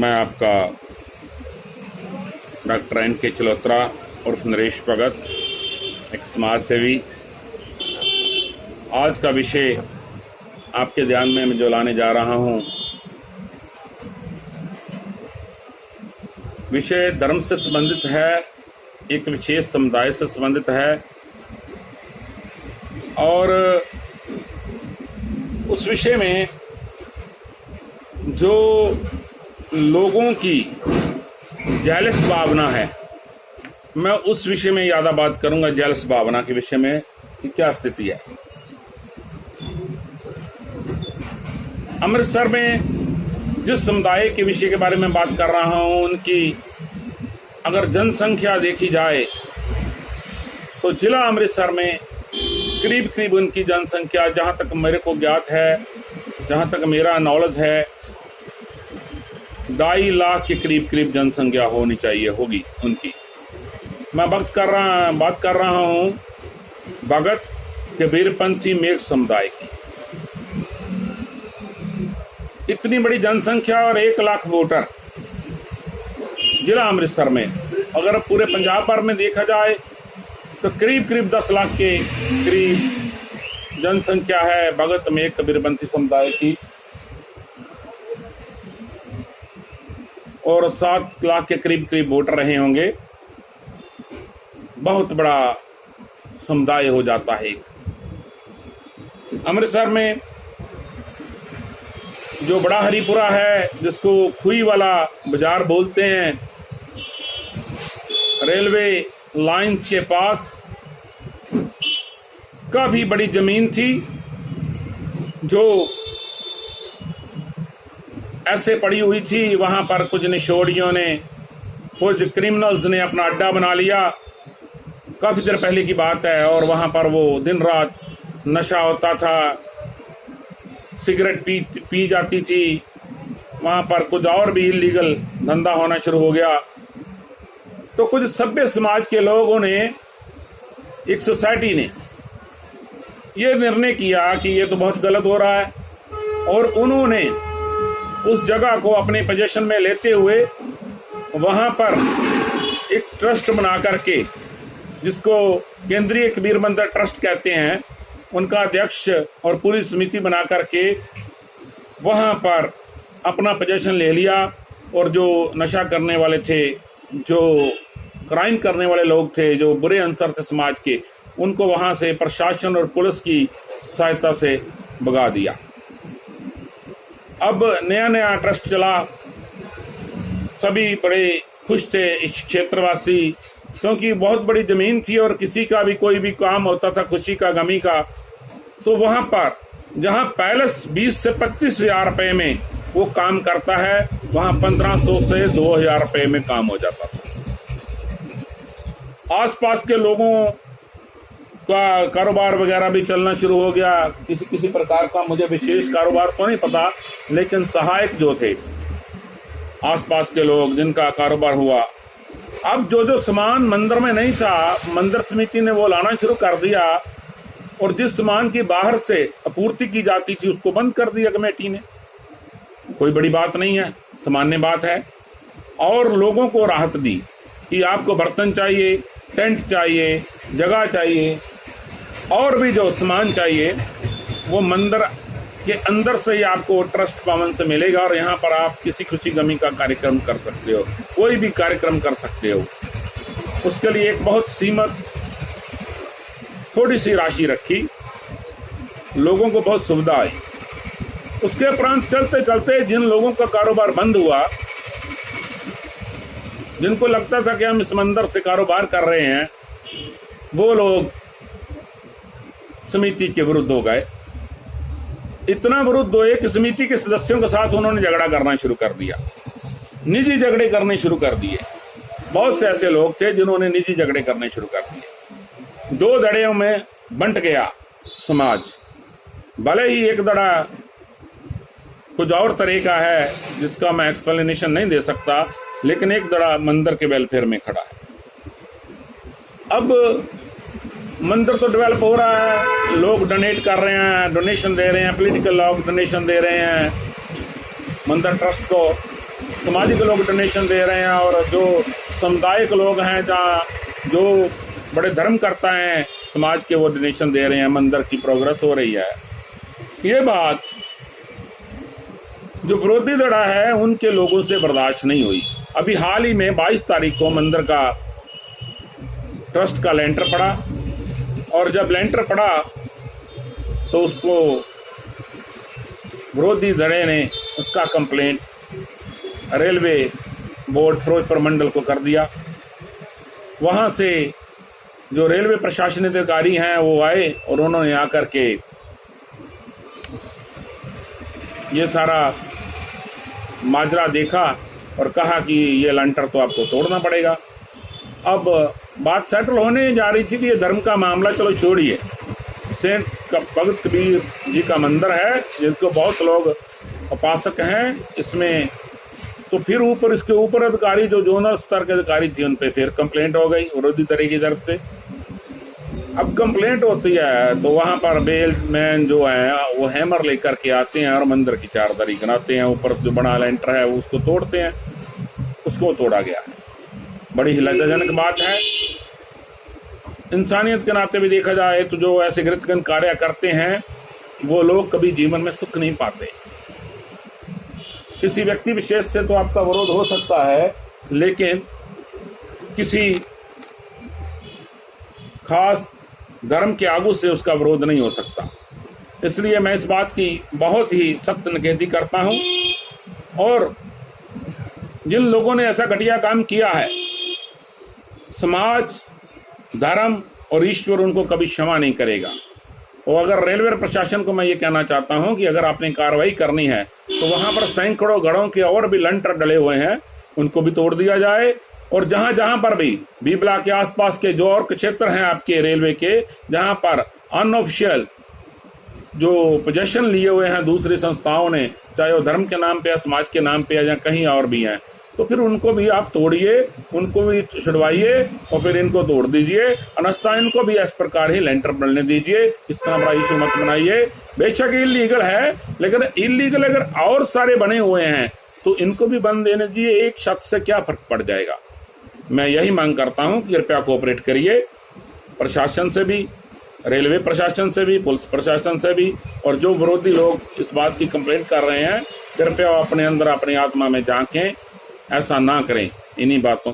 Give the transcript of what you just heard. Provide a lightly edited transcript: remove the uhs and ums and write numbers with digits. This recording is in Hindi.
मैं आपका डॉक्टर N.K. चलोत्रा उर्फ नरेश भगत, एक समाज सेवी। आज का विषय आपके ध्यान में मैं जो लाने जा रहा हूँ, विषय धर्म से संबंधित है, एक विशेष समुदाय से संबंधित है और उस विषय में जो लोगों की जेलस भावना है, मैं उस विषय में ज़्यादा बात करूंगा। जेलस भावना के विषय में कि क्या स्थिति है। अमृतसर में जिस समुदाय के विषय के बारे में बात कर रहा हूं, उनकी अगर जनसंख्या देखी जाए तो जिला अमृतसर में करीब करीब उनकी जनसंख्या, जहां तक मेरे को ज्ञात है, जहां तक मेरा नॉलेज है, 2.5 लाख के करीब करीब जनसंख्या होनी चाहिए, होगी उनकी। मैं बात कर रहा हूं भगत कबीरपंथी मेघ समुदाय की। इतनी बड़ी जनसंख्या और 1 लाख वोटर जिला अमृतसर में, अगर पूरे पंजाब भर में देखा जाए तो करीब करीब 10 लाख के करीब जनसंख्या है भगत मेघ कबीरपंथी समुदाय की, और 7 लाख के करीब करीब वोटर रहे होंगे। बहुत बड़ा समुदाय हो जाता है। अमृतसर में जो बड़ा हरिपुरा है, जिसको खुई वाला बाजार बोलते हैं, रेलवे लाइंस के पास काफी बड़ी जमीन थी जो ऐसे पड़ी हुई थी। वहां पर कुछ निशोड़ियों ने, कुछ क्रिमिनल्स ने अपना अड्डा बना लिया। काफी देर पहले की बात है, और वहां पर वो दिन रात नशा होता था, सिगरेट पी जाती थी। वहां पर कुछ और भी इलीगल धंधा होना शुरू हो गया। तो कुछ सभ्य समाज के लोगों ने, एक सोसाइटी ने ये निर्णय किया कि ये तो बहुत गलत हो रहा है, और उन्होंने उस जगह को अपने पोजीशन में लेते हुए वहां पर एक ट्रस्ट बना करके, जिसको केंद्रीय कबीर मंदिर ट्रस्ट कहते हैं, उनका अध्यक्ष और पूरी समिति बना करके वहां पर अपना पोजीशन ले लिया। और जो नशा करने वाले थे, जो क्राइम करने वाले लोग थे, जो बुरे अंसर थे समाज के, उनको वहां से प्रशासन और पुलिस की सहायता से भगा दिया। अब नया ट्रस्ट चला, सभी बड़े खुश थे इस क्षेत्रवासी, क्योंकि बहुत बड़ी जमीन थी और किसी का भी कोई भी काम होता था, खुशी का, गमी का, तो वहां पर जहां पैलेस 20 से 25 हजार रुपए में वो काम करता है, वहां 1500 से 2000 रुपए में काम हो जाता था। आसपास के लोगों का कारोबार वगैरह भी चलना शुरू हो गया। किसी प्रकार का मुझे विशेष कारोबार तो नहीं पता, लेकिन सहायक जो थे आसपास के लोग, जिनका कारोबार हुआ। अब जो सामान मंदिर में नहीं था, मंदिर समिति ने वो लाना शुरू कर दिया, और जिस सामान की बाहर से आपूर्ति की जाती थी उसको बंद कर दिया कमेटी ने। कोई बड़ी बात नहीं है, सामान्य बात है। और लोगों को राहत दी कि आपको बर्तन चाहिए, टेंट चाहिए, जगह चाहिए, और भी जो सामान चाहिए वो मंदिर के अंदर से ही आपको ट्रस्ट भवन से मिलेगा, और यहाँ पर आप किसी खुशी गमी का कार्यक्रम कर सकते हो, कोई भी कार्यक्रम कर सकते हो। उसके लिए एक बहुत सीमित थोड़ी सी राशि रखी, लोगों को बहुत सुविधा आई। उसके उपरांत चलते चलते जिन लोगों का कारोबार बंद हुआ, जिनको लगता था कि हम इस मंदिर से कारोबार कर रहे हैं, वो लोग समिति के विरुद्ध हो गए। इतना विरुद्ध हुए कि समिति के सदस्यों के साथ उन्होंने झगड़ा करना शुरू कर दिया, निजी झगड़े करने शुरू कर दिए। बहुत से ऐसे लोग थे जिन्होंने निजी झगड़े करने शुरू कर दिए। 2 धड़ों में बंट गया समाज। भले ही एक धड़ा कुछ और तरह का है, जिसका मैं एक्सप्लेनेशन नहीं दे सकता, लेकिन एक धड़ा मंदिर के वेलफेयर में खड़ा है। अब मंदिर तो डेवलप हो रहा है, लोग डोनेट कर रहे हैं, डोनेशन दे रहे हैं, पॉलिटिकल लोग डोनेशन दे रहे हैं मंदिर ट्रस्ट को, सामाजिक लोग डोनेशन दे रहे हैं और जो सामुदायिक लोग हैं, जहाँ जो बड़े धर्म करता हैं समाज के, वो डोनेशन दे रहे हैं, मंदिर की प्रोग्रेस हो रही है। ये बात जो विरोधी धड़ा है उनके लोगों से बर्दाश्त नहीं हुई। अभी हाल ही में 22 तारीख को मंदिर का ट्रस्ट का लेंटर पड़ा, और जब लेंटर पड़ा तो उसको विरोधी धड़े ने उसका कंप्लेंट रेलवे बोर्ड फिरोजपुर मंडल को कर दिया। वहां से जो रेलवे प्रशासन अधिकारी हैं वो आए और उन्होंने आकर के ये सारा माजरा देखा और कहा कि ये लेंटर तो आपको तोड़ना पड़ेगा। अब बात सेटल होने जा रही थी कि ये धर्म का मामला चलो छोड़िए, सेंट भगत कबीर जी का मंदिर है जिसको बहुत लोग उपासक हैं इसमें, तो फिर ऊपर इसके ऊपर अधिकारी जो जोनल स्तर के अधिकारी थे उन पे फिर कंप्लेंट हो गई विरोधी धड़े की तरफ से। अब कंप्लेंट होती है तो वहां पर बेलमैन जो है वो हैमर लेकर के आते हैं और मंदिर की चारदरी गिराते हैं, ऊपर जो बड़ा लेंटर है वो उसको तोड़ते हैं। उसको तोड़ा गया है, बड़ी ही लज्जाजनक बात है। इंसानियत के नाते भी देखा जाए तो जो ऐसे गृहगन कार्य करते हैं वो लोग कभी जीवन में सुख नहीं पाते। किसी व्यक्ति विशेष से तो आपका विरोध हो सकता है, लेकिन किसी खास धर्म के आगू से उसका विरोध नहीं हो सकता। इसलिए मैं इस बात की बहुत ही सख्त निखेधी करता हूं, और जिन लोगों ने ऐसा घटिया काम किया है, समाज, धर्म और ईश्वर उनको कभी क्षमा नहीं करेगा। और अगर रेलवे प्रशासन को मैं ये कहना चाहता हूं कि अगर आपने कार्रवाई करनी है तो वहां पर सैकड़ों गढ़ों के और भी लेंटर डले हुए हैं, उनको भी तोड़ दिया जाए। और जहां जहां पर भी बी ब्लॉक के आसपास के जो और क्षेत्र हैं आपके रेलवे के, जहां पर अनऑफिशियल जो पोजीशन लिए हुए हैं दूसरी संस्थाओं ने, चाहे वो धर्म के नाम पे या समाज के नाम पे या कहीं और भी हैं, तो फिर उनको भी आप तोड़िए, उनको भी छुड़वाइए और फिर इनको तोड़ दीजिए। अनस्था इनको भी इस प्रकार ही लेंटर बनने दीजिए, इस तरह बड़ा इशू मत बनाइए। बेशक इलीगल है, लेकिन इलीगल अगर और सारे बने हुए हैं तो इनको भी बंद देने दीजिए। एक शख्स से क्या फर्क पड़ जाएगा। मैं यही मांग करता हूं कि कृपया कोऑपरेट करिए, प्रशासन से भी, रेलवे प्रशासन से भी, पुलिस प्रशासन से भी, और जो विरोधी लोग इस बात की कंप्लेंट कर रहे हैं कृपया अपने अंदर अपनी आत्मा में झांकें, ऐसा ना करें। इन्हीं बातों